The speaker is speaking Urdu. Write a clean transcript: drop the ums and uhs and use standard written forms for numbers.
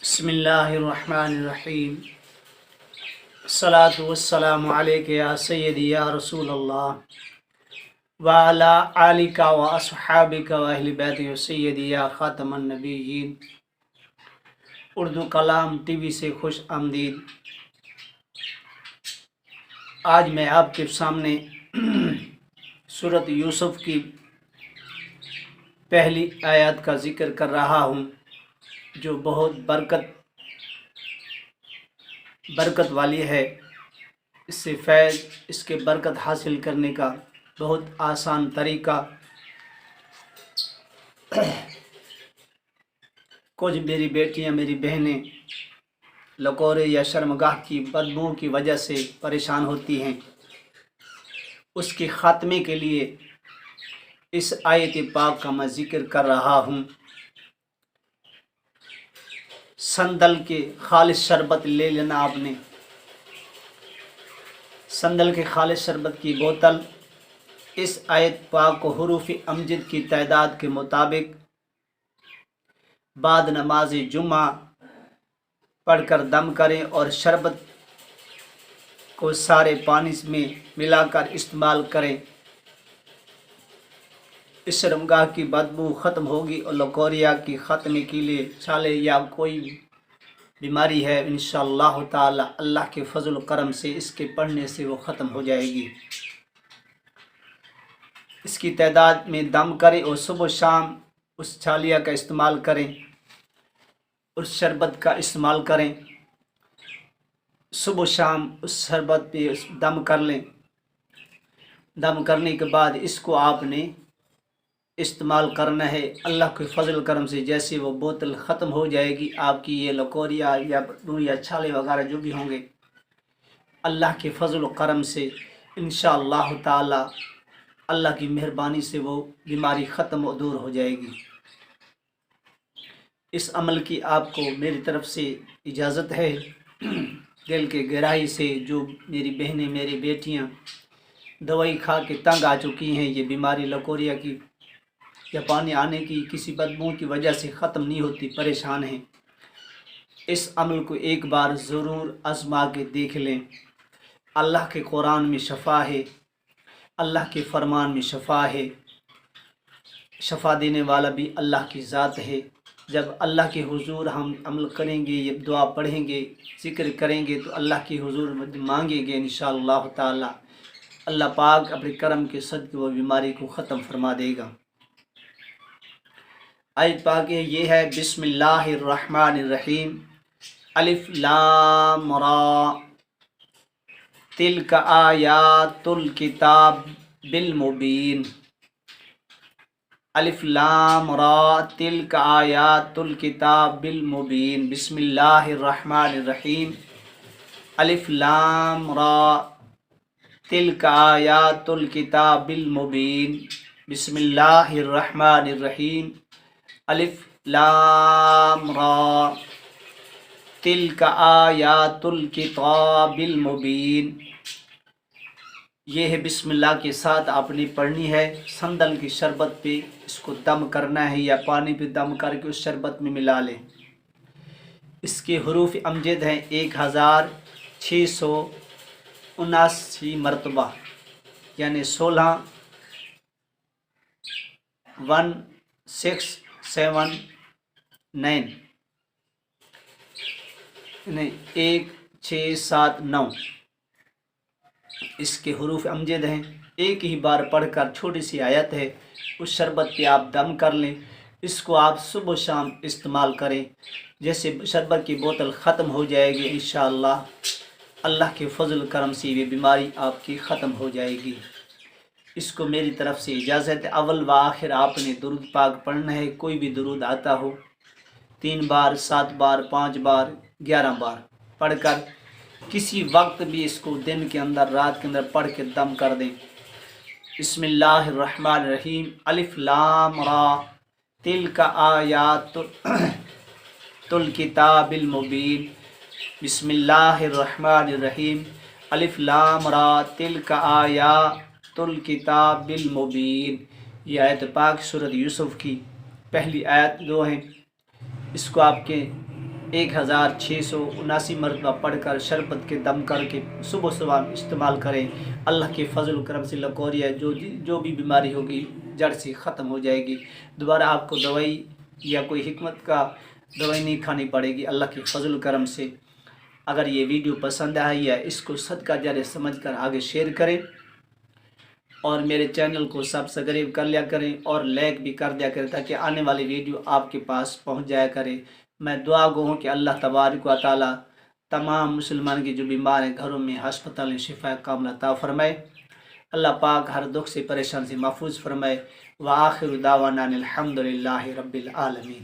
بسم اللہ الرحمن الرحیم الصلاة والسلام علیک یا سیدی یا رسول اللہ وعلی آلک و اصحابک و اہل بیتک سیدی یا خاتم النبیین۔ اردو کلام ٹی وی سے خوش آمدید۔ آج میں آپ کے سامنے سورۃ یوسف کی پہلی آیات کا ذکر کر رہا ہوں، جو بہت برکت والی ہے۔ اس سے فیض، اس کے برکت حاصل کرنے کا بہت آسان طریقہ کچھ میری بیٹیاں، میری بہنیں لکورے یا شرمگاہ کی بدبو کی وجہ سے پریشان ہوتی ہیں، اس کے خاتمے کے لیے اس آیت پاک کا میں ذکر کر رہا ہوں۔ سندل کے خالص شربت لے لینا، آپ نے سندل کے خالص شربت کی بوتل اس آیت پاک کو حروف امجد کی تعداد کے مطابق بعد نماز جمعہ پڑھ کر دم کریں اور شربت کو سارے پانی میں ملا کر استعمال کریں۔ اس شرمگاہ کی بدبو ختم ہوگی اور لکوریا کی خاتمے کے لیے چھالے یا کوئی بیماری ہے، انشاءاللہ تعالی اللہ کے فضل و کرم سے اس کے پڑھنے سے وہ ختم ہو جائے گی۔ اس کی تعداد میں دم کریں اور صبح و شام اس چھالیہ کا استعمال کریں، اس شربت کا استعمال کریں۔ صبح و شام اس شربت پہ دم کر لیں۔ دم کرنے کے بعد اس کو آپ نے استعمال کرنا ہے۔ اللہ کے فضل و کرم سے جیسے وہ بوتل ختم ہو جائے گی، آپ کی یہ لکوریا یا چھالے وغیرہ جو بھی ہوں گے، اللہ کے فضل و کرم سے انشاءاللہ تعالی اللہ کی مہربانی سے وہ بیماری ختم و دور ہو جائے گی۔ اس عمل کی آپ کو میری طرف سے اجازت ہے۔ دل کے گہرائی سے جو میری بہنیں، میری بیٹیاں دوائی کھا کے تنگ آ چکی ہیں، یہ بیماری لکوریا کی یا پانی آنے کی کسی بدبو کی وجہ سے ختم نہیں ہوتی، پریشان ہیں، اس عمل کو ایک بار ضرور آزما کے دیکھ لیں۔ اللہ کے قرآن میں شفا ہے، اللہ کے فرمان میں شفا ہے۔ شفا دینے والا بھی اللہ کی ذات ہے۔ جب اللہ کے حضور ہم عمل کریں گے، یہ دعا پڑھیں گے، ذکر کریں گے تو اللہ کے حضور مانگیں گے، انشاءاللہ تعالی اللہ پاک اپنے کرم کے صدقے وہ بیماری کو ختم فرما دے گا۔ آیت پاک یہ ہے، بسم اللہ الرحمن الرحیم، الف لام را تلک آیات الکتاب بالمبین۔ الف لام را تلک آیات الکتاب بالمبین۔ بسم اللہ الرحمن الرحیم، الف لام را تلک آیات الکتاب بالمبین۔ بسم اللہ الرحمن الرحیم، الف لام را تلک آیات الکتاب المبین۔ یہ ہے بسم اللہ کے ساتھ آپ نے پڑھنی ہے۔ سندل کی شربت پہ اس کو دم کرنا ہے یا پانی پہ دم کر کے اس شربت میں ملا لیں۔ اس کے حروف امجد ہیں 1679 مرتبہ، یعنی 1679 1679 اس کے حروف امجد ہیں۔ ایک ہی بار پڑھ کر چھوٹی سی آیت ہے، اس شربت پہ آپ دم کر لیں۔ اس کو آپ صبح و شام استعمال کریں، جیسے شربت کی بوتل ختم ہو جائے گی انشاءاللہ اللہ کے فضل کرم سے یہ بیماری آپ کی ختم ہو جائے گی۔ اس کو میری طرف سے اجازت ہے۔ اول و آخر آپ نے درود پاک پڑھنا ہے، کوئی بھی درود آتا ہو، 3 بار، 7 بار، 5 بار، 11 بار پڑھ کر کسی وقت بھی اس کو دن کے اندر، رات کے اندر پڑھ کے دم کر دیں۔ بسم اللہ الرحمن الرحیم، الف لام را تلک آیات الکتاب المبین۔ بسم اللہ الرحمن الرحیم، الف لام را تلک آیات الکتاب المبین۔ یہ آیت پاک سورۃ یوسف کی پہلی آیت 2 ہیں۔ اس کو آپ کے 1679 مرتبہ پڑھ کر شربت کے دم کر کے صبح صبح استعمال کریں۔ اللہ کے فضل و کرم سے لکوریا جو بھی بیماری ہوگی جڑ سے ختم ہو جائے گی۔ دوبارہ آپ کو دوائی یا کوئی حکمت کا دوائی نہیں کھانی پڑے گی اللہ کے فضل و کرم سے۔ اگر یہ ویڈیو پسند آئی ہے اس کو صدقہ جاریہ سمجھ کر آگے شیئر کریں، اور میرے چینل کو سبسکرائب کر لیا کریں اور لائک بھی کر دیا کریں تاکہ آنے والی ویڈیو آپ کے پاس پہنچ جایا کرے۔ میں دعا گو ہوں کہ اللہ تبارک و تعالی تمام مسلمان کی جو بیمار ہیں گھروں میں ہسپتال میں شفا کاملہ عطا فرمائے۔ اللہ پاک ہر دکھ سے پریشان سے محفوظ فرمائے۔ وآخر دعوانا الحمدللہ رب العالمین۔